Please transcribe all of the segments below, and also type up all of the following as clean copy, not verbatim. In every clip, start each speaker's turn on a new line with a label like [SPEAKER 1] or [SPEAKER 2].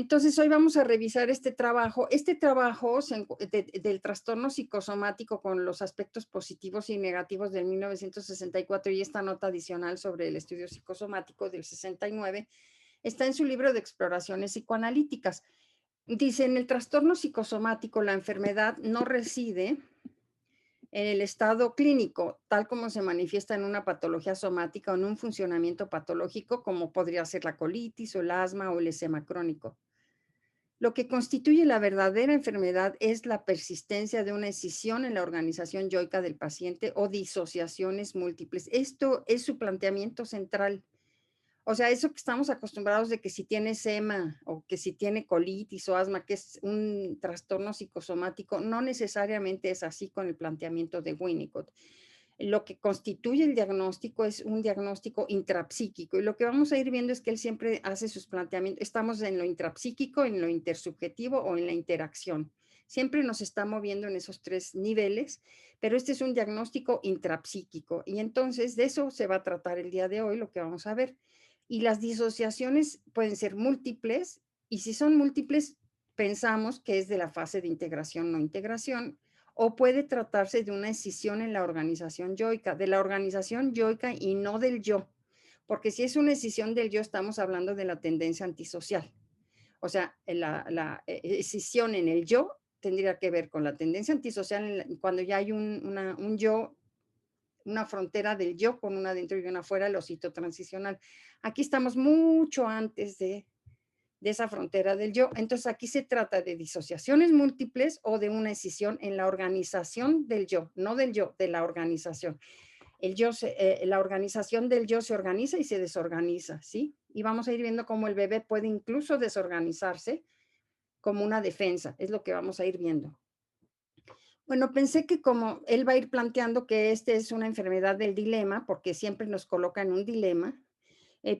[SPEAKER 1] Entonces, hoy vamos a revisar este trabajo. Este trabajo del trastorno psicosomático con los aspectos positivos y negativos del 1964 y esta nota adicional sobre el estudio psicosomático del 69 está en su libro de exploraciones psicoanalíticas. Dice, en el trastorno psicosomático, la enfermedad no reside en el estado clínico, tal como se manifiesta en una patología somática o en un funcionamiento patológico, como podría ser la colitis o el asma o el esema crónico. Lo que constituye la verdadera enfermedad es la persistencia de una escisión en la organización yoica del paciente o disociaciones múltiples. Esto es su planteamiento central. O sea, eso que estamos acostumbrados de que si tiene SEMA o que si tiene colitis o asma, que es un trastorno psicosomático, no necesariamente es así con el planteamiento de Winnicott. Lo que constituye el diagnóstico es un diagnóstico intrapsíquico y lo que vamos a ir viendo es que él siempre hace sus planteamientos, estamos en lo intrapsíquico, en lo intersubjetivo o en la interacción. Siempre nos está moviendo en esos tres niveles, pero este es un diagnóstico intrapsíquico y entonces de eso se va a tratar el día de hoy, lo que vamos a ver. Y las disociaciones pueden ser múltiples y si son múltiples pensamos que es de la fase de integración no integración o puede tratarse de una escisión en la organización yoica, de la organización yoica y no del yo, porque si es una escisión del yo estamos hablando de la tendencia antisocial. O sea, la escisión en el yo tendría que ver con la tendencia antisocial cuando ya hay un yo, una frontera del yo con una dentro y una afuera, el osito transicional. Aquí estamos mucho antes de esa frontera del yo. Entonces aquí se trata de disociaciones múltiples o de una escisión en la organización del yo, no del yo, de la organización. La organización del yo se organiza y se desorganiza, ¿sí? Y vamos a ir viendo cómo el bebé puede incluso desorganizarse como una defensa, es lo que vamos a ir viendo. Bueno, pensé que como él va a ir planteando que este es una enfermedad del dilema, porque siempre nos coloca en un dilema,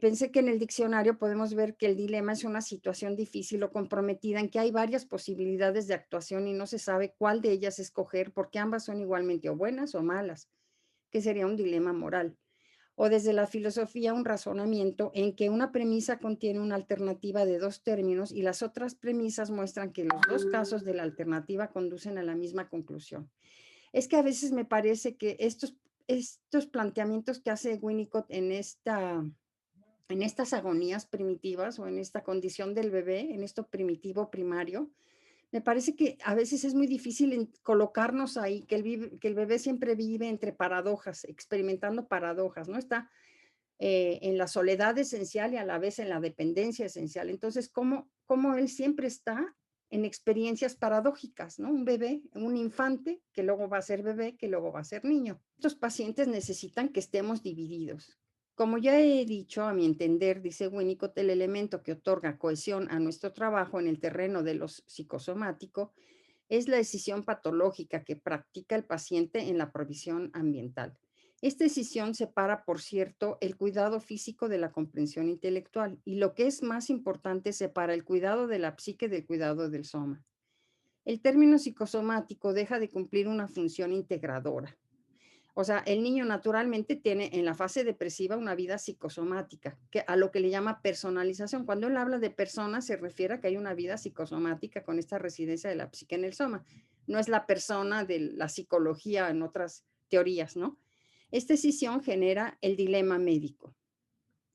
[SPEAKER 1] pensé que en el diccionario podemos ver que el dilema es una situación difícil o comprometida en que hay varias posibilidades de actuación y no se sabe cuál de ellas escoger porque ambas son igualmente o buenas o malas, que sería un dilema moral. O desde la filosofía un razonamiento en que una premisa contiene una alternativa de dos términos y las otras premisas muestran que los dos casos de la alternativa conducen a la misma conclusión. Es que a veces me parece que estos planteamientos que hace Winnicott en estas agonías primitivas o en esta condición del bebé, en esto primitivo primario, me parece que a veces es muy difícil colocarnos ahí, que el bebé siempre vive entre paradojas, experimentando paradojas, ¿no? Está en la soledad esencial y a la vez en la dependencia esencial. Entonces, ¿cómo él siempre está en experiencias paradójicas, ¿no? Un bebé, un infante, que luego va a ser bebé, que luego va a ser niño. Estos pacientes necesitan que estemos divididos. Como ya he dicho, a mi entender, dice Winnicott, el elemento que otorga cohesión a nuestro trabajo en el terreno de lo psicosomático es la decisión patológica que practica el paciente en la provisión ambiental. Esta decisión separa, por cierto, el cuidado físico de la comprensión intelectual y lo que es más importante, separa el cuidado de la psique del cuidado del soma. El término psicosomático deja de cumplir una función integradora. O sea, el niño naturalmente tiene en la fase depresiva una vida psicosomática, a lo que le llama personalización. Cuando él habla de persona, se refiere a que hay una vida psicosomática con esta residencia de la psique en el soma. No es la persona de la psicología en otras teorías, ¿no? Esta escisión genera el dilema médico.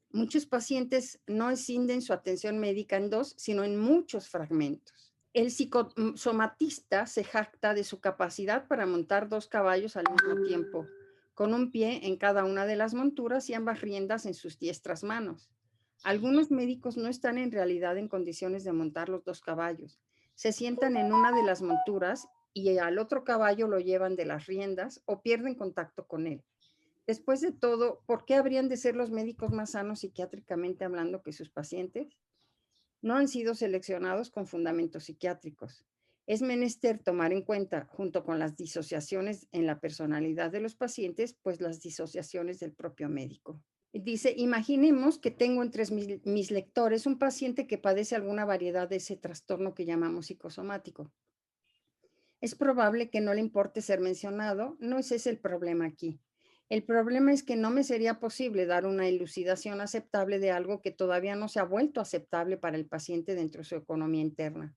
[SPEAKER 1] Muchos pacientes no escinden su atención médica en dos, sino en muchos fragmentos. El psicosomatista se jacta de su capacidad para montar dos caballos al mismo tiempo, con un pie en cada una de las monturas y ambas riendas en sus diestras manos. Algunos médicos no están en realidad en condiciones de montar los dos caballos. Se sientan en una de las monturas y al otro caballo lo llevan de las riendas o pierden contacto con él. Después de todo, ¿por qué habrían de ser los médicos más sanos psiquiátricamente hablando que sus pacientes? No han sido seleccionados con fundamentos psiquiátricos. Es menester tomar en cuenta, junto con las disociaciones en la personalidad de los pacientes, pues las disociaciones del propio médico. Dice, imaginemos que tengo entre mis lectores un paciente que padece alguna variedad de ese trastorno que llamamos psicosomático. Es probable que no le importe ser mencionado, no ese es el problema aquí. El problema es que no me sería posible dar una elucidación aceptable de algo que todavía no se ha vuelto aceptable para el paciente dentro de su economía interna.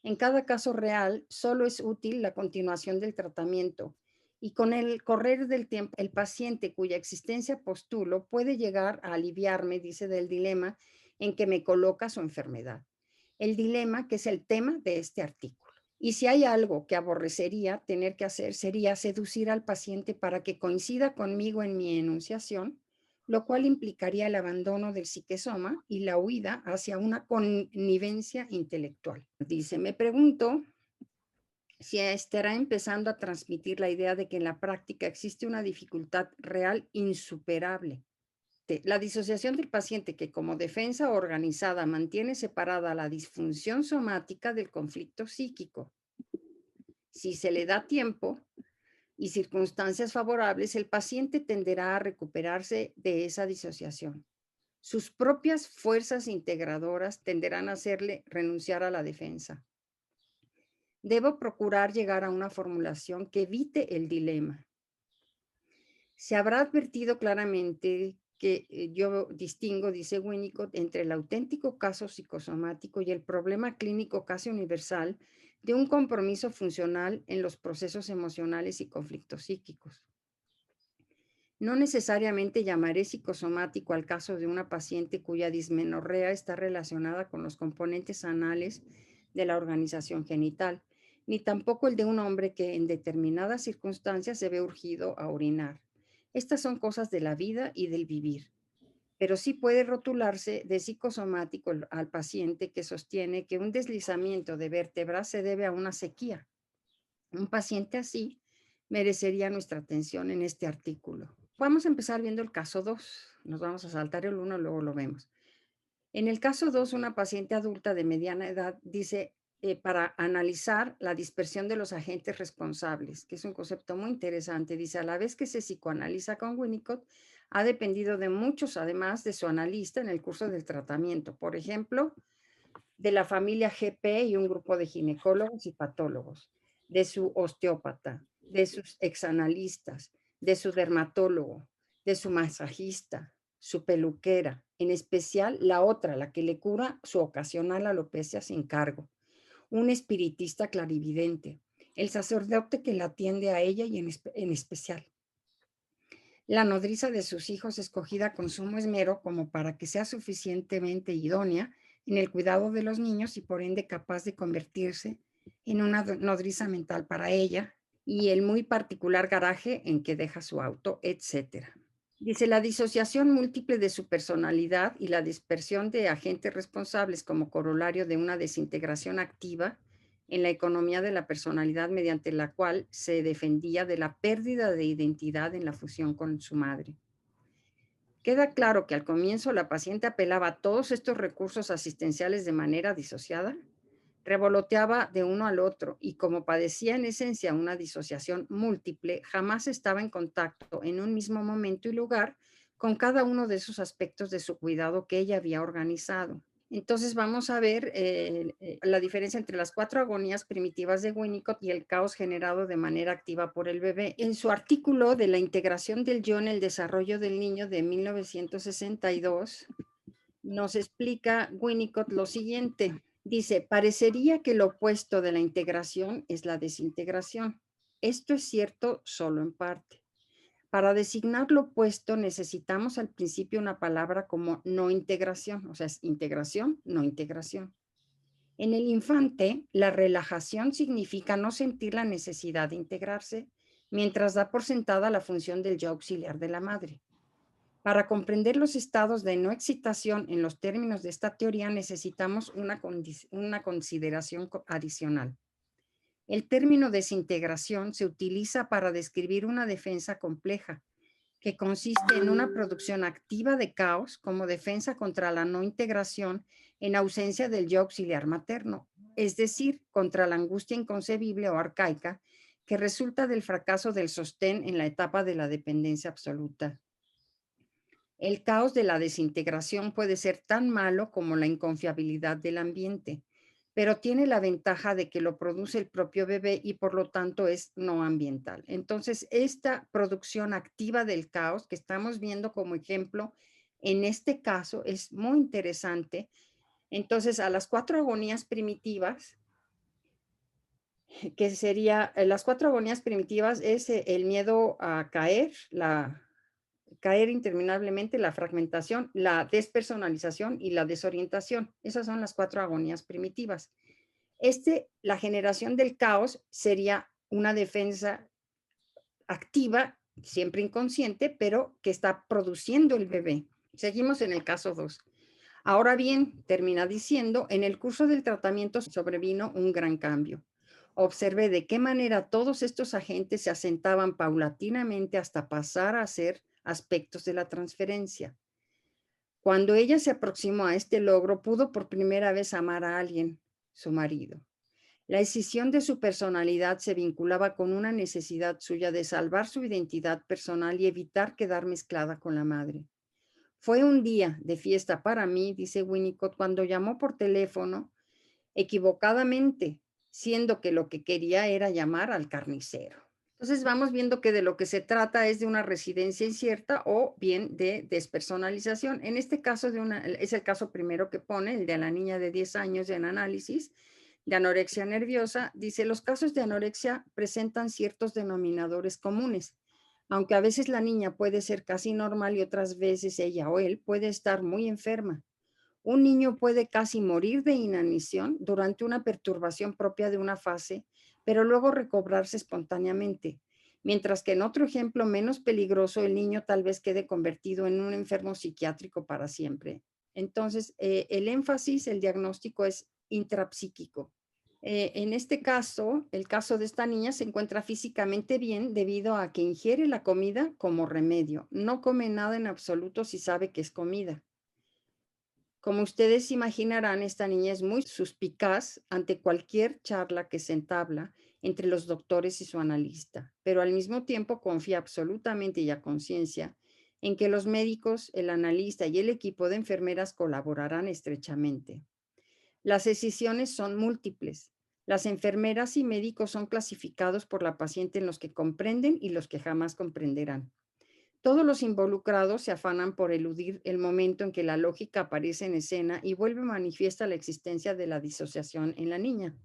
[SPEAKER 1] En cada caso real, solo es útil la continuación del tratamiento y con el correr del tiempo, el paciente cuya existencia postulo puede llegar a aliviarme, dice, del dilema en que me coloca su enfermedad. El dilema que es el tema de este artículo. Y si hay algo que aborrecería tener que hacer, sería seducir al paciente para que coincida conmigo en mi enunciación, lo cual implicaría el abandono del psiquesoma y la huida hacia una connivencia intelectual. Dice, me pregunto si estará empezando a transmitir la idea de que en la práctica existe una dificultad real insuperable. La disociación del paciente que como defensa organizada mantiene separada la disfunción somática del conflicto psíquico. Si se le da tiempo y circunstancias favorables, el paciente tenderá a recuperarse de esa disociación. Sus propias fuerzas integradoras tenderán a hacerle renunciar a la defensa. Debo procurar llegar a una formulación que evite el dilema. Se habrá advertido claramente que yo distingo, dice Winnicott, entre el auténtico caso psicosomático y el problema clínico casi universal de un compromiso funcional en los procesos emocionales y conflictos psíquicos. No necesariamente llamaré psicosomático al caso de una paciente cuya dismenorrea está relacionada con los componentes anales de la organización genital, ni tampoco el de un hombre que en determinadas circunstancias se ve urgido a orinar. Estas son cosas de la vida y del vivir, pero sí puede rotularse de psicosomático al paciente que sostiene que un deslizamiento de vértebras se debe a una sequía. Un paciente así merecería nuestra atención en este artículo. Vamos a empezar viendo el caso 2. Nos vamos a saltar el 1, luego lo vemos. En el caso 2, una paciente adulta de mediana edad dice para analizar la dispersión de los agentes responsables, que es un concepto muy interesante. Dice, a la vez que se psicoanaliza con Winnicott, ha dependido de muchos, además de su analista en el curso del tratamiento. Por ejemplo, de la familia GP y un grupo de ginecólogos y patólogos, de su osteópata, de sus exanalistas, de su dermatólogo, de su masajista, su peluquera, en especial la otra, la que le cura su ocasional alopecia sin cargo, un espiritista clarividente, el sacerdote que la atiende a ella y en especial la nodriza de sus hijos escogida con sumo esmero como para que sea suficientemente idónea en el cuidado de los niños y por ende capaz de convertirse en una nodriza mental para ella, y el muy particular garaje en que deja su auto, etcétera. Dice, la disociación múltiple de su personalidad y la dispersión de agentes responsables como corolario de una desintegración activa en la economía de la personalidad mediante la cual se defendía de la pérdida de identidad en la fusión con su madre. Queda claro que al comienzo la paciente apelaba a todos estos recursos asistenciales de manera disociada, revoloteaba de uno al otro y como padecía en esencia una disociación múltiple, jamás estaba en contacto en un mismo momento y lugar con cada uno de esos aspectos de su cuidado que ella había organizado. Entonces vamos a ver la diferencia entre las 4 agonías primitivas de Winnicott y el caos generado de manera activa por el bebé. En su artículo de la integración del yo en el desarrollo del niño de 1962, nos explica Winnicott lo siguiente. Dice, parecería que lo opuesto de la integración es la desintegración. Esto es cierto solo en parte. Para designar lo opuesto necesitamos al principio una palabra como no integración, o sea, es integración, no integración. En el infante, la relajación significa no sentir la necesidad de integrarse, mientras da por sentada la función del yo auxiliar de la madre. Para comprender los estados de no excitación en los términos de esta teoría necesitamos una consideración adicional. El término desintegración se utiliza para describir una defensa compleja que consiste en una producción activa de caos como defensa contra la no integración en ausencia del yo auxiliar materno, es decir, contra la angustia inconcebible o arcaica que resulta del fracaso del sostén en la etapa de la dependencia absoluta. El caos de la desintegración puede ser tan malo como la inconfiabilidad del ambiente, pero tiene la ventaja de que lo produce el propio bebé y por lo tanto es no ambiental. Entonces, esta producción activa del caos que estamos viendo como ejemplo en este caso es muy interesante. Entonces, a las cuatro agonías primitivas, que sería, las cuatro agonías primitivas es el miedo a caer, caer interminablemente, la fragmentación, la despersonalización y la desorientación. Esas son las cuatro agonías primitivas. La generación del caos sería una defensa activa, siempre inconsciente, pero que está produciendo el bebé. Seguimos en el caso 2. Ahora bien, termina diciendo, en el curso del tratamiento sobrevino un gran cambio. Observé de qué manera todos estos agentes se asentaban paulatinamente hasta pasar a ser aspectos de la transferencia. Cuando ella se aproximó a este logro, pudo por primera vez amar a alguien, su marido. La escisión de su personalidad se vinculaba con una necesidad suya de salvar su identidad personal y evitar quedar mezclada con la madre. Fue un día de fiesta para mí, dice Winnicott, cuando llamó por teléfono equivocadamente, siendo que lo que quería era llamar al carnicero. Entonces vamos viendo que de lo que se trata es de una residencia incierta o bien de despersonalización. En este caso es el caso primero que pone, el de la niña de 10 años en análisis de anorexia nerviosa. Dice, los casos de anorexia presentan ciertos denominadores comunes, aunque a veces la niña puede ser casi normal y otras veces ella o él puede estar muy enferma. Un niño puede casi morir de inanición durante una perturbación propia de una fase, pero luego recobrarse espontáneamente. Mientras que en otro ejemplo menos peligroso, el niño tal vez quede convertido en un enfermo psiquiátrico para siempre. Entonces, el énfasis, el diagnóstico es intrapsíquico. En este caso, el caso de esta niña se encuentra físicamente bien debido a que ingiere la comida como remedio. No come nada en absoluto si sabe que es comida. Como ustedes imaginarán, esta niña es muy suspicaz ante cualquier charla que se entabla entre los doctores y su analista, pero al mismo tiempo confía absolutamente y a conciencia en que los médicos, el analista y el equipo de enfermeras colaborarán estrechamente. Las decisiones son múltiples. Las enfermeras y médicos son clasificados por la paciente en los que comprenden y los que jamás comprenderán. Todos los involucrados se afanan por eludir el momento en que la lógica aparece en escena y vuelve manifiesta la existencia de la disociación en la niña.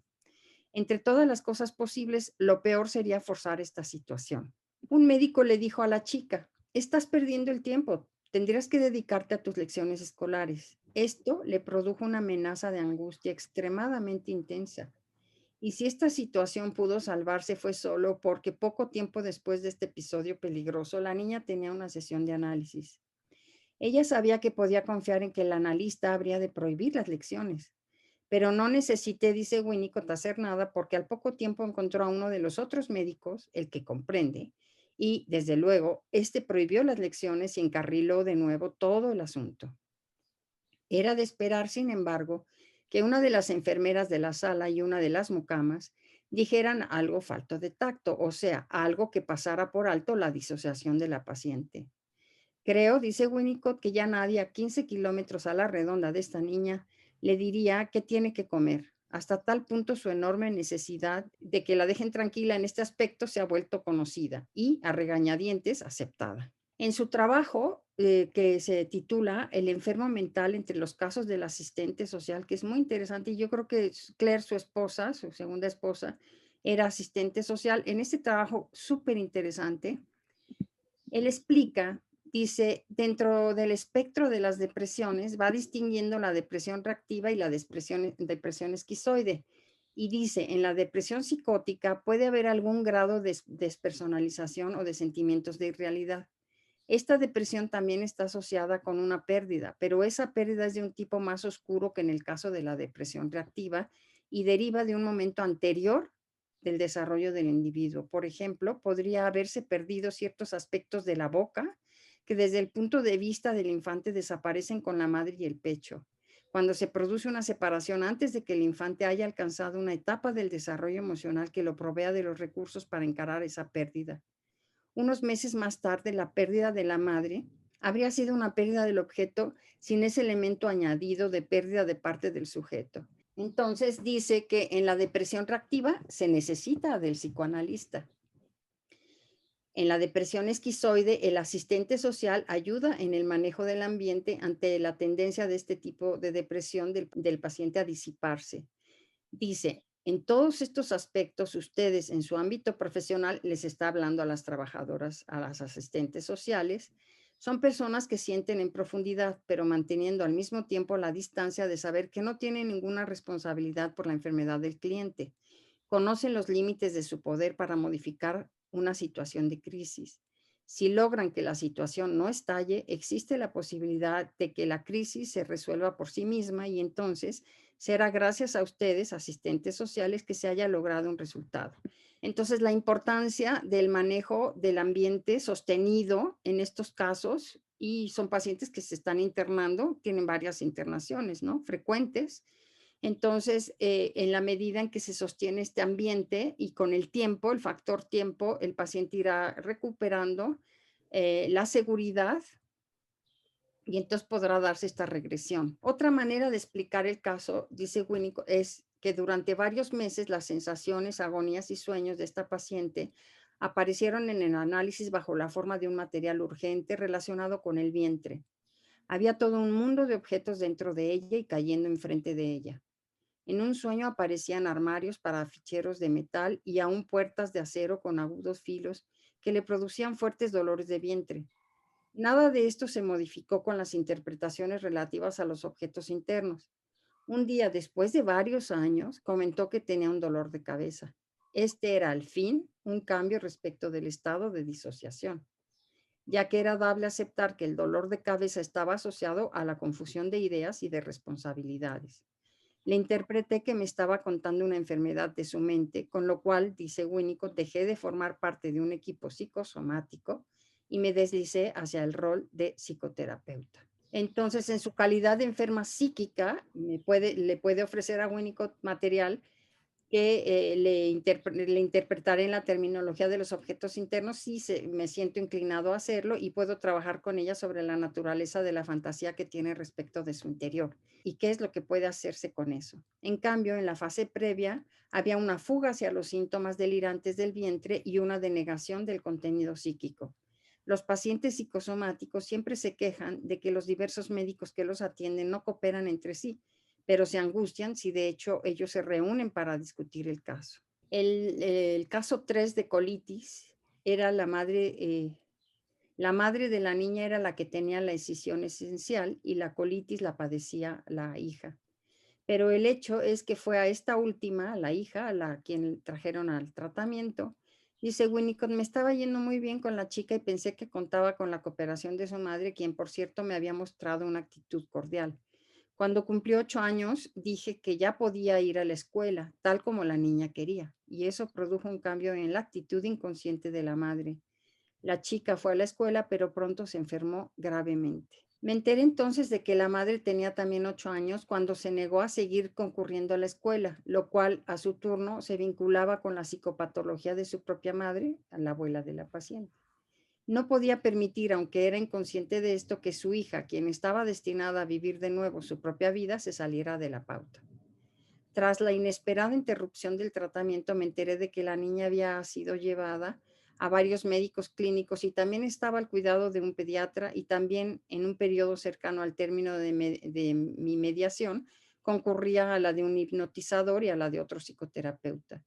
[SPEAKER 1] Entre todas las cosas posibles, lo peor sería forzar esta situación. Un médico le dijo a la chica, estás perdiendo el tiempo, tendrías que dedicarte a tus lecciones escolares. Esto le produjo una amenaza de angustia extremadamente intensa. Y si esta situación pudo salvarse fue solo porque poco tiempo después de este episodio peligroso, la niña tenía una sesión de análisis. Ella sabía que podía confiar en que el analista habría de prohibir las lecciones, pero no necesité, dice Winnicott, hacer nada porque al poco tiempo encontró a uno de los otros médicos, el que comprende, y desde luego, este prohibió las lecciones y encarriló de nuevo todo el asunto. Era de esperar, sin embargo, que una de las enfermeras de la sala y una de las mucamas dijeran algo falto de tacto, o sea, algo que pasara por alto la disociación de la paciente. Creo, dice Winnicott, que ya nadie a 15 kilómetros a la redonda de esta niña le diría qué tiene que comer. Hasta tal punto su enorme necesidad de que la dejen tranquila en este aspecto se ha vuelto conocida y, a regañadientes, aceptada. En su trabajo, que se titula El enfermo mental entre los casos del asistente social, que es muy interesante, y yo creo que Claire, su esposa, su segunda esposa, era asistente social. En este trabajo súper interesante, él explica, dice, dentro del espectro de las depresiones, va distinguiendo la depresión reactiva y la depresión esquizoide. Y dice, en la depresión psicótica puede haber algún grado de despersonalización o de sentimientos de irrealidad. Esta depresión también está asociada con una pérdida, pero esa pérdida es de un tipo más oscuro que en el caso de la depresión reactiva y deriva de un momento anterior del desarrollo del individuo. Por ejemplo, podría haberse perdido ciertos aspectos de la boca que desde el punto de vista del infante desaparecen con la madre y el pecho. Cuando se produce una separación antes de que el infante haya alcanzado una etapa del desarrollo emocional que lo provea de los recursos para encarar esa pérdida. Unos meses más tarde, la pérdida de la madre habría sido una pérdida del objeto sin ese elemento añadido de pérdida de parte del sujeto. Entonces dice que en la depresión reactiva se necesita del psicoanalista. En la depresión esquizoide, el asistente social ayuda en el manejo del ambiente ante la tendencia de este tipo de depresión del paciente a disiparse. Dice, en todos estos aspectos, ustedes en su ámbito profesional les está hablando a las trabajadoras, a las asistentes sociales. Son personas que sienten en profundidad, pero manteniendo al mismo tiempo la distancia de saber que no tienen ninguna responsabilidad por la enfermedad del cliente. Conocen los límites de su poder para modificar una situación de crisis. Si logran que la situación no estalle, existe la posibilidad de que la crisis se resuelva por sí misma y entonces será gracias a ustedes, asistentes sociales, que se haya logrado un resultado. Entonces, la importancia del manejo del ambiente sostenido en estos casos, y son pacientes que se están internando, tienen varias internaciones, ¿no? Frecuentes. Entonces, en la medida en que se sostiene este ambiente y con el tiempo, el factor tiempo, el paciente irá recuperando la seguridad y entonces podrá darse esta regresión. Otra manera de explicar el caso, dice Winnicott, es que durante varios meses las sensaciones, agonías y sueños de esta paciente aparecieron en el análisis bajo la forma de un material urgente relacionado con el vientre. Había todo un mundo de objetos dentro de ella y cayendo enfrente de ella. En un sueño aparecían armarios para ficheros de metal y aún puertas de acero con agudos filos que le producían fuertes dolores de vientre. Nada de esto se modificó con las interpretaciones relativas a los objetos internos. Un día, después de varios años, comentó que tenía un dolor de cabeza. Este era, al fin, un cambio respecto del estado de disociación, ya que era dable aceptar que el dolor de cabeza estaba asociado a la confusión de ideas y de responsabilidades. Le interpreté que me estaba contando una enfermedad de su mente, con lo cual, dice Winnicott, dejé de formar parte de un equipo psicosomático y me deslicé hacia el rol de psicoterapeuta. Entonces, en su calidad de enferma psíquica, le puede ofrecer a Winnicott material que le interpretaré en la terminología de los objetos internos si me siento inclinado a hacerlo y puedo trabajar con ella sobre la naturaleza de la fantasía que tiene respecto de su interior y qué es lo que puede hacerse con eso. En cambio, en la fase previa había una fuga hacia los síntomas delirantes del vientre y una denegación del contenido psíquico. Los pacientes psicosomáticos siempre se quejan de que los diversos médicos que los atienden no cooperan entre sí, pero se angustian si de hecho ellos se reúnen para discutir el caso. El caso 3 de colitis era la madre de la niña era la que tenía la escisión esencial y la colitis la padecía la hija. Pero el hecho es que fue a esta última, a la hija, a la quien trajeron al tratamiento. Dice Winnicott, me estaba yendo muy bien con la chica y pensé que contaba con la cooperación de su madre, quien por cierto me había mostrado una actitud cordial. Cuando cumplió 8 años, dije que ya podía ir a la escuela, tal como la niña quería, y eso produjo un cambio en la actitud inconsciente de la madre. La chica fue a la escuela, pero pronto se enfermó gravemente. Me enteré entonces de que la madre tenía también 8 años cuando se negó a seguir concurriendo a la escuela, lo cual a su turno se vinculaba con la psicopatología de su propia madre, a la abuela de la paciente. No podía permitir, aunque era inconsciente de esto, que su hija, quien estaba destinada a vivir de nuevo su propia vida, se saliera de la pauta. Tras la inesperada interrupción del tratamiento, me enteré de que la niña había sido llevada a varios médicos clínicos y también estaba al cuidado de un pediatra y también en un periodo cercano al término de mi mediación concurría a la de un hipnotizador y a la de otro psicoterapeuta.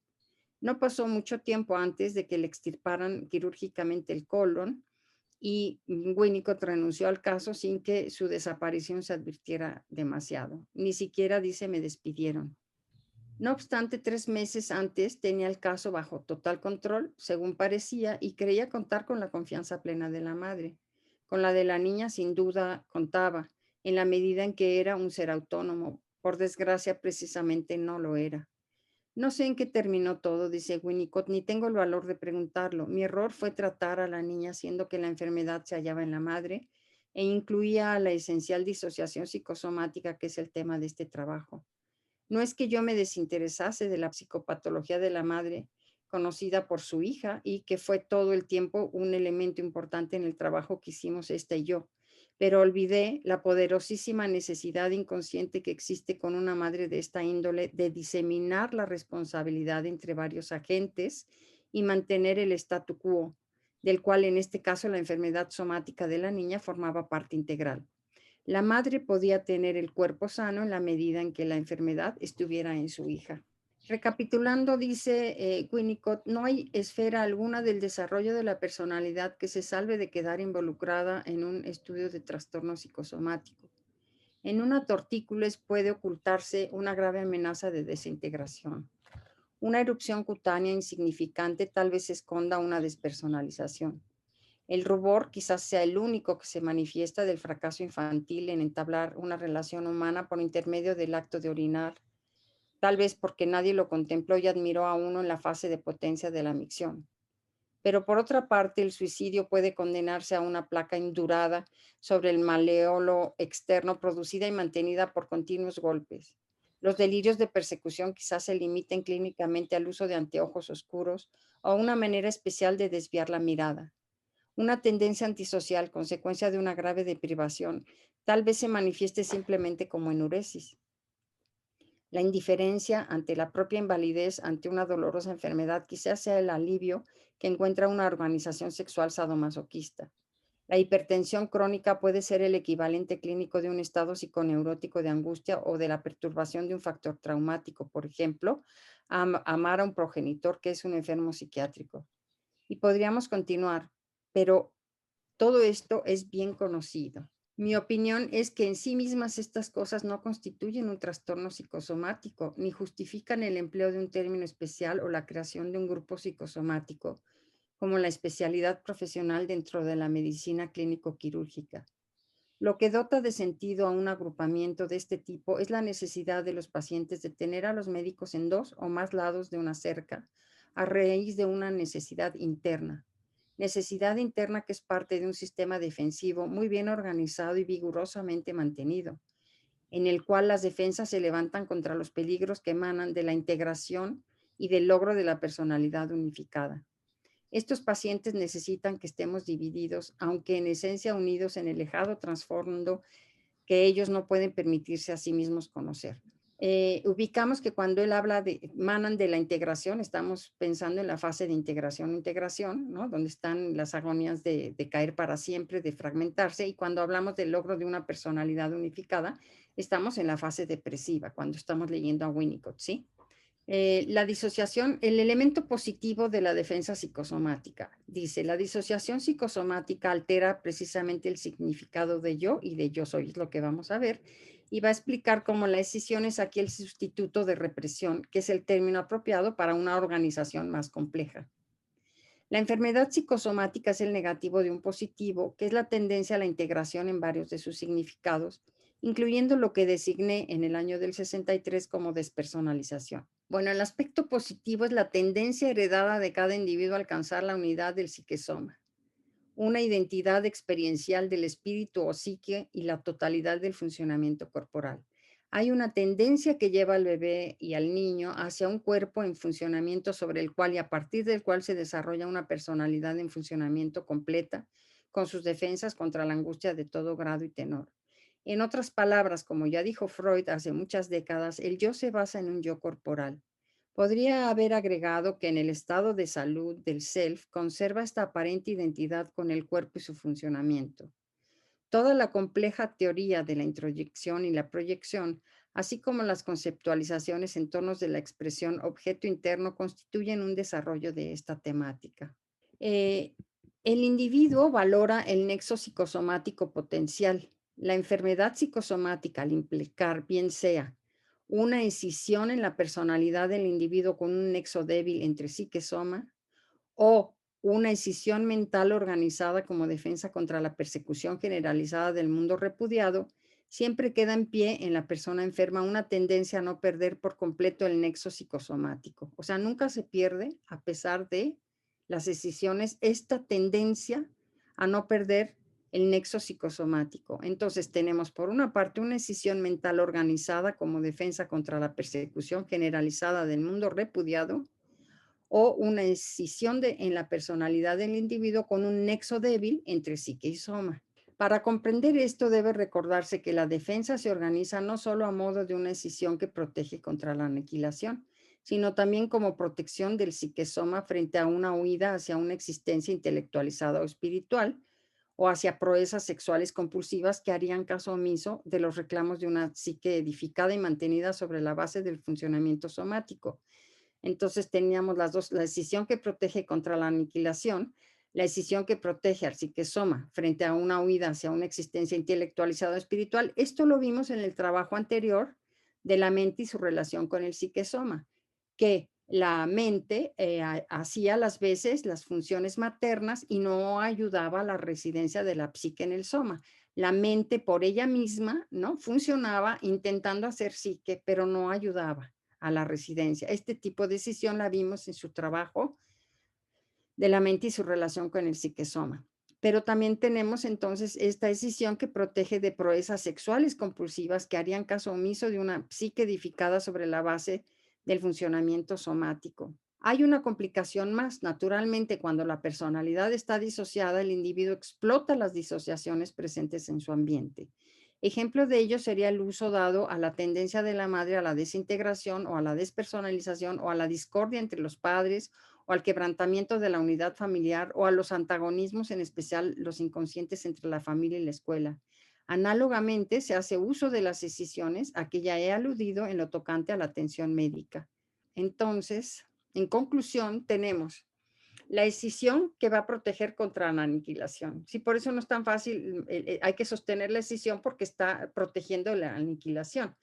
[SPEAKER 1] No pasó mucho tiempo antes de que le extirparan quirúrgicamente el colon y Winnicott renunció al caso sin que su desaparición se advirtiera demasiado. Ni siquiera, dice, me despidieron. No obstante, 3 meses antes tenía el caso bajo total control, según parecía, y creía contar con la confianza plena de la madre. Con la de la niña, sin duda, contaba, en la medida en que era un ser autónomo. Por desgracia, precisamente no lo era. No sé en qué terminó todo, dice Winnicott, ni tengo el valor de preguntarlo. Mi error fue tratar a la niña siendo que la enfermedad se hallaba en la madre e incluía a la esencial disociación psicosomática que es el tema de este trabajo. No es que yo me desinteresase de la psicopatología de la madre conocida por su hija y que fue todo el tiempo un elemento importante en el trabajo que hicimos esta y yo. pero olvidé la poderosísima necesidad inconsciente que existe con una madre de esta índole de diseminar la responsabilidad entre varios agentes y mantener el statu quo, del cual en este caso la enfermedad somática de la niña formaba parte integral. La madre podía tener el cuerpo sano en la medida en que la enfermedad estuviera en su hija. Recapitulando, dice Winnicott, no hay esfera alguna del desarrollo de la personalidad que se salve de quedar involucrada en un estudio de trastorno psicosomático. En una tortícolis puede ocultarse una grave amenaza de desintegración. Una erupción cutánea insignificante tal vez esconda una despersonalización. El rubor quizás sea el único que se manifiesta del fracaso infantil en entablar una relación humana por intermedio del acto de orinar, tal vez porque nadie lo contempló y admiró a uno en la fase de potencia de la micción. Pero por otra parte, el suicidio puede condenarse a una placa indurada sobre el maleolo externo producida y mantenida por continuos golpes. Los delirios de persecución quizás se limiten clínicamente al uso de anteojos oscuros o a una manera especial de desviar la mirada. Una tendencia antisocial, consecuencia de una grave deprivación, tal vez se manifieste simplemente como enuresis. La indiferencia ante la propia invalidez ante una dolorosa enfermedad quizás sea el alivio que encuentra una organización sexual sadomasoquista. La hipertensión crónica puede ser el equivalente clínico de un estado psiconeurótico de angustia o de la perturbación de un factor traumático, por ejemplo, amar a un progenitor que es un enfermo psiquiátrico. Y podríamos continuar, pero todo esto es bien conocido. Mi opinión es que en sí mismas estas cosas no constituyen un trastorno psicosomático, ni justifican el empleo de un término especial o la creación de un grupo psicosomático, como la especialidad profesional dentro de la medicina clínico-quirúrgica. Lo que dota de sentido a un agrupamiento de este tipo es la necesidad de los pacientes de tener a los médicos en dos o más lados de una cerca, a raíz de una necesidad interna que es parte de un sistema defensivo muy bien organizado y vigorosamente mantenido, en el cual las defensas se levantan contra los peligros que emanan de la integración y del logro de la personalidad unificada. Estos pacientes necesitan que estemos divididos, aunque en esencia unidos en el lejano trasfondo que ellos no pueden permitirse a sí mismos conocer. Ubicamos que cuando él habla de, manan de la integración, estamos pensando en la fase de integración, ¿no? Donde están las agonías de caer para siempre, de fragmentarse, y cuando hablamos del logro de una personalidad unificada, estamos en la fase depresiva, cuando estamos leyendo a Winnicott, ¿sí? La disociación, el elemento positivo de la defensa psicosomática. Dice, la disociación psicosomática altera precisamente el significado de yo y de yo soy, es lo que vamos a ver, y va a explicar cómo la escisión es aquí el sustituto de represión, que es el término apropiado para una organización más compleja. La enfermedad psicosomática es el negativo de un positivo, que es la tendencia a la integración en varios de sus significados, incluyendo lo que designé en el año del 63 como despersonalización. Bueno, el aspecto positivo es la tendencia heredada de cada individuo a alcanzar la unidad del psiquesoma, una identidad experiencial del espíritu o psique y la totalidad del funcionamiento corporal. Hay una tendencia que lleva al bebé y al niño hacia un cuerpo en funcionamiento sobre el cual y a partir del cual se desarrolla una personalidad en funcionamiento completa, con sus defensas contra la angustia de todo grado y tenor. En otras palabras, como ya dijo Freud hace muchas décadas, el yo se basa en un yo corporal. Podría haber agregado que en el estado de salud del self conserva esta aparente identidad con el cuerpo y su funcionamiento. Toda la compleja teoría de la introyección y la proyección, así como las conceptualizaciones en torno de la expresión objeto interno, constituyen un desarrollo de esta temática. Eh, el individuo valora el nexo psicosomático potencial. La enfermedad psicosomática, al implicar bien sea una escisión en la personalidad del individuo con un nexo débil entre psique-soma o una escisión mental organizada como defensa contra la persecución generalizada del mundo repudiado, siempre queda en pie en la persona enferma una tendencia a no perder por completo el nexo psicosomático. O sea, nunca se pierde, a pesar de las escisiones, esta tendencia a no perder el nexo psicosomático. Entonces tenemos por una parte una escisión mental organizada como defensa contra la persecución generalizada del mundo repudiado, o una escisión en la personalidad del individuo con un nexo débil entre psique y soma. Para comprender esto debe recordarse que la defensa se organiza no solo a modo de una decisión que protege contra la aniquilación, sino también como protección del psiquesoma frente a una huida hacia una existencia intelectualizada o espiritual, o hacia proezas sexuales compulsivas que harían caso omiso de los reclamos de una psique edificada y mantenida sobre la base del funcionamiento somático. Entonces teníamos las dos, la decisión que protege contra la aniquilación, la decisión que protege al psiquesoma frente a una huida hacia una existencia intelectualizada o espiritual. Esto lo vimos en el trabajo anterior de la mente y su relación con el psiquesoma, que la mente hacía las veces las funciones maternas y no ayudaba a la residencia de la psique en el soma. La mente por ella misma, ¿no? Funcionaba intentando hacer psique, pero no ayudaba a la residencia. Este tipo de decisión la vimos en su trabajo de la mente y su relación con el psiquesoma. Pero también tenemos entonces esta decisión que protege de proezas sexuales compulsivas que harían caso omiso de una psique edificada sobre la base del funcionamiento somático. Hay una complicación más. Naturalmente, cuando la personalidad está disociada, el individuo explota las disociaciones presentes en su ambiente. Ejemplo de ello sería el uso dado a la tendencia de la madre a la desintegración o a la despersonalización o a la discordia entre los padres o al quebrantamiento de la unidad familiar o a los antagonismos, en especial los inconscientes entre la familia y la escuela. Análogamente, se hace uso de las decisiones a que ya he aludido en lo tocante a la atención médica. Entonces, en conclusión, tenemos la decisión que va a proteger contra la aniquilación. Sí, por eso no es tan fácil, hay que sostener la decisión porque está protegiendo la aniquilación.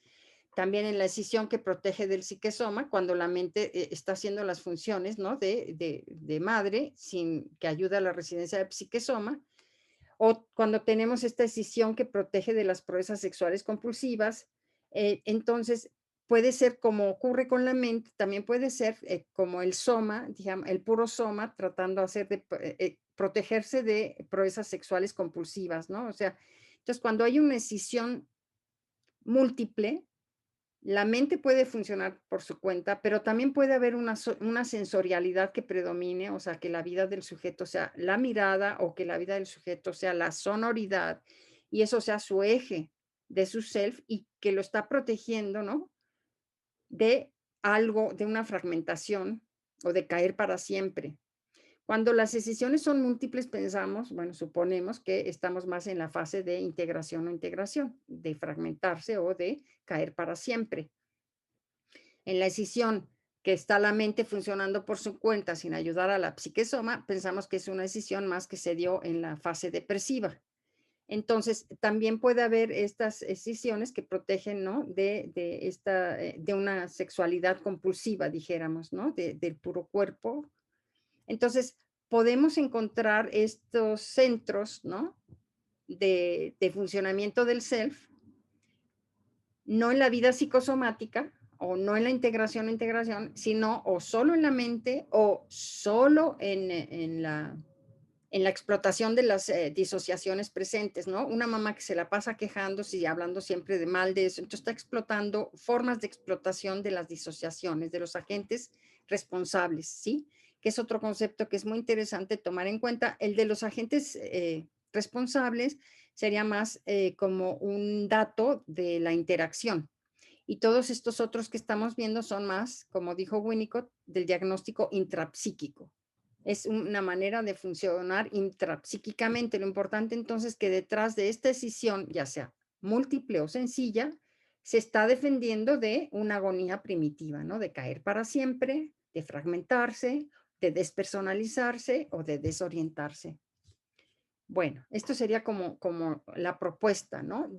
[SPEAKER 1] También en la decisión que protege del psiquesoma, cuando la mente está haciendo las funciones, ¿no? de madre, sin que ayude a la residencia del psiquesoma, o cuando tenemos esta decisión que protege de las proezas sexuales compulsivas, entonces puede ser como ocurre con la mente, también puede ser como el soma, digamos, el puro soma, tratando de hacer protegerse de proezas sexuales compulsivas, ¿no? O sea, entonces cuando hay una decisión múltiple, la mente puede funcionar por su cuenta, pero también puede haber una sensorialidad que predomine, o sea, que la vida del sujeto sea la mirada o que la vida del sujeto sea la sonoridad y eso sea su eje de su self y que lo está protegiendo, ¿no? De algo, de una fragmentación o de caer para siempre. Cuando las decisiones son múltiples, pensamos, bueno, suponemos que estamos más en la fase de integración o integración, de fragmentarse o de caer para siempre. En la decisión que está la mente funcionando por su cuenta sin ayudar a la psiquesoma, pensamos que es una decisión más que se dio en la fase depresiva. Entonces, también puede haber estas decisiones que protegen, ¿no? De una sexualidad compulsiva, dijéramos, ¿no? Del puro cuerpo. Entonces, podemos encontrar estos centros, ¿no? De funcionamiento del self, no en la vida psicosomática o no en la integración, sino o solo en la mente o solo en la explotación de las disociaciones presentes, ¿no? Una mamá que se la pasa quejándose y hablando siempre de mal de eso, entonces está explotando formas de explotación de las disociaciones, de los agentes responsables, ¿sí? Que es otro concepto que es muy interesante tomar en cuenta. El de los agentes responsables sería más como un dato de la interacción. Y todos estos otros que estamos viendo son más, como dijo Winnicott, del diagnóstico intrapsíquico. Es una manera de funcionar intrapsíquicamente. Lo importante entonces es que detrás de esta decisión, ya sea múltiple o sencilla, se está defendiendo de una agonía primitiva, ¿no? De caer para siempre, de fragmentarse, de despersonalizarse o de desorientarse. Bueno, esto sería como la propuesta, ¿no?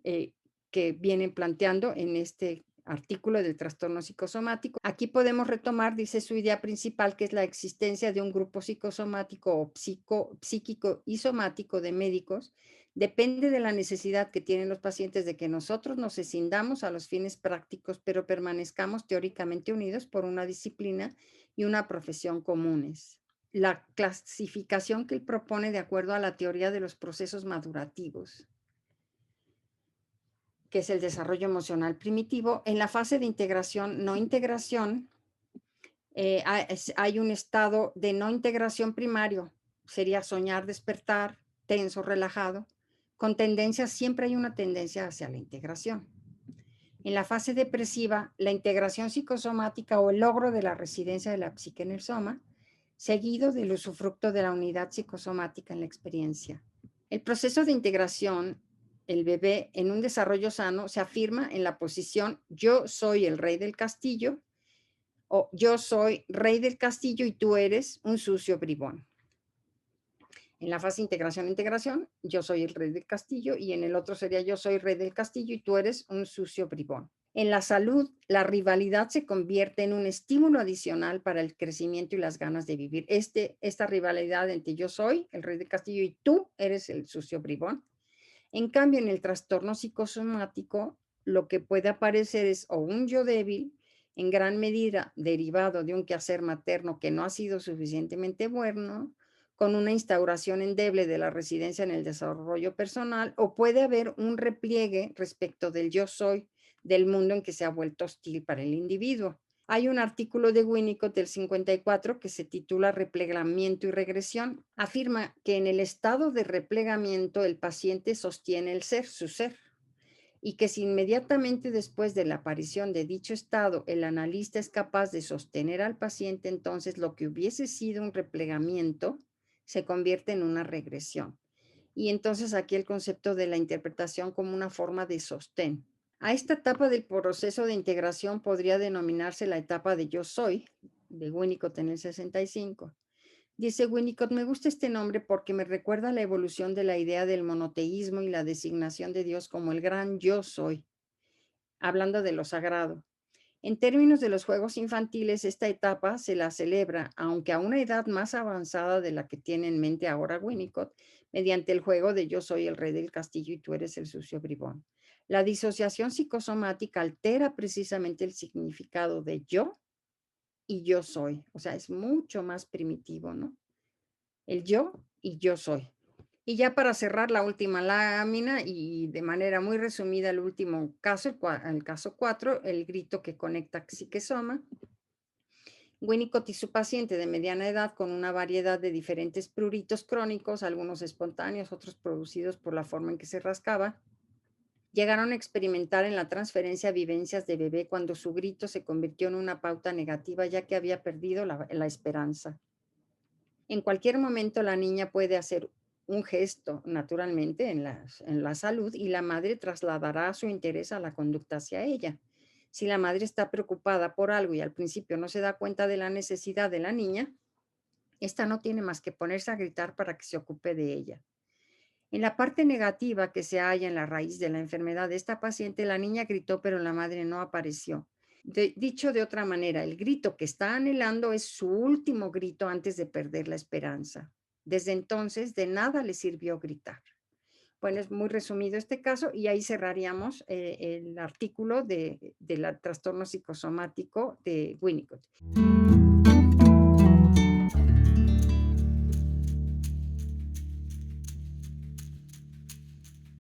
[SPEAKER 1] Eh, que vienen planteando en este artículo del trastorno psicosomático. Aquí podemos retomar, dice su idea principal, que es la existencia de un grupo psicosomático o psíquico y somático de médicos. Depende de la necesidad que tienen los pacientes de que nosotros nos escindamos a los fines prácticos, pero permanezcamos teóricamente unidos por una disciplina y una profesión comunes. La clasificación que él propone de acuerdo a la teoría de los procesos madurativos, que es el desarrollo emocional primitivo. En la fase de integración, no integración, hay un estado de no integración primario, sería soñar, despertar, tenso, relajado, con tendencia, siempre hay una tendencia hacia la integración. En la fase depresiva, la integración psicosomática o el logro de la residencia de la psique en el soma, seguido del usufructo de la unidad psicosomática en la experiencia. El proceso de integración, el bebé en un desarrollo sano, se afirma en la posición yo soy el rey del castillo o yo soy rey del castillo y tú eres un sucio bribón. En la fase integración, yo soy el rey del castillo y en el otro sería yo soy rey del castillo y tú eres un sucio bribón. En la salud, la rivalidad se convierte en un estímulo adicional para el crecimiento y las ganas de vivir. Esta rivalidad entre yo soy el rey del castillo y tú eres el sucio bribón. En cambio, en el trastorno psicosomático, lo que puede aparecer es o un yo débil, en gran medida derivado de un quehacer materno que no ha sido suficientemente bueno, con una instauración endeble de la residencia en el desarrollo personal, o puede haber un repliegue respecto del yo soy del mundo en que se ha vuelto hostil para el individuo. Hay un artículo de Winnicott del 54 que se titula Replegamiento y regresión. Afirma que en el estado de replegamiento el paciente sostiene el ser, su ser, y que si inmediatamente después de la aparición de dicho estado el analista es capaz de sostener al paciente, entonces lo que hubiese sido un replegamiento se convierte en una regresión. Y entonces aquí el concepto de la interpretación como una forma de sostén. A esta etapa del proceso de integración podría denominarse la etapa de yo soy, de Winnicott en el 65. Dice Winnicott, me gusta este nombre porque me recuerda la evolución de la idea del monoteísmo y la designación de Dios como el gran yo soy, hablando de lo sagrado. En términos de los juegos infantiles, esta etapa se la celebra, aunque a una edad más avanzada de la que tiene en mente ahora Winnicott, mediante el juego de yo soy el rey del castillo y tú eres el sucio bribón. La disociación psicosomática altera precisamente el significado de yo y yo soy. O sea, es mucho más primitivo, ¿no? El yo y yo soy. Y ya para cerrar la última lámina y de manera muy resumida el último caso, el caso 4, el grito que conecta psique-soma. Winnicott y su paciente de mediana edad con una variedad de diferentes pruritos crónicos, algunos espontáneos, otros producidos por la forma en que se rascaba, llegaron a experimentar en la transferencia vivencias de bebé cuando su grito se convirtió en una pauta negativa ya que había perdido la esperanza. En cualquier momento la niña puede hacer un gesto naturalmente en la salud y la madre trasladará su interés a la conducta hacia ella. Si la madre está preocupada por algo y al principio no se da cuenta de la necesidad de la niña, esta no tiene más que ponerse a gritar para que se ocupe de ella. En la parte negativa que se halla en la raíz de la enfermedad de esta paciente, la niña gritó, pero la madre no apareció. Dicho de otra manera, el grito que está anhelando es su último grito antes de perder la esperanza. Desde entonces, de nada le sirvió gritar. Bueno, es muy resumido este caso y ahí cerraríamos el artículo del trastorno psicosomático de Winnicott.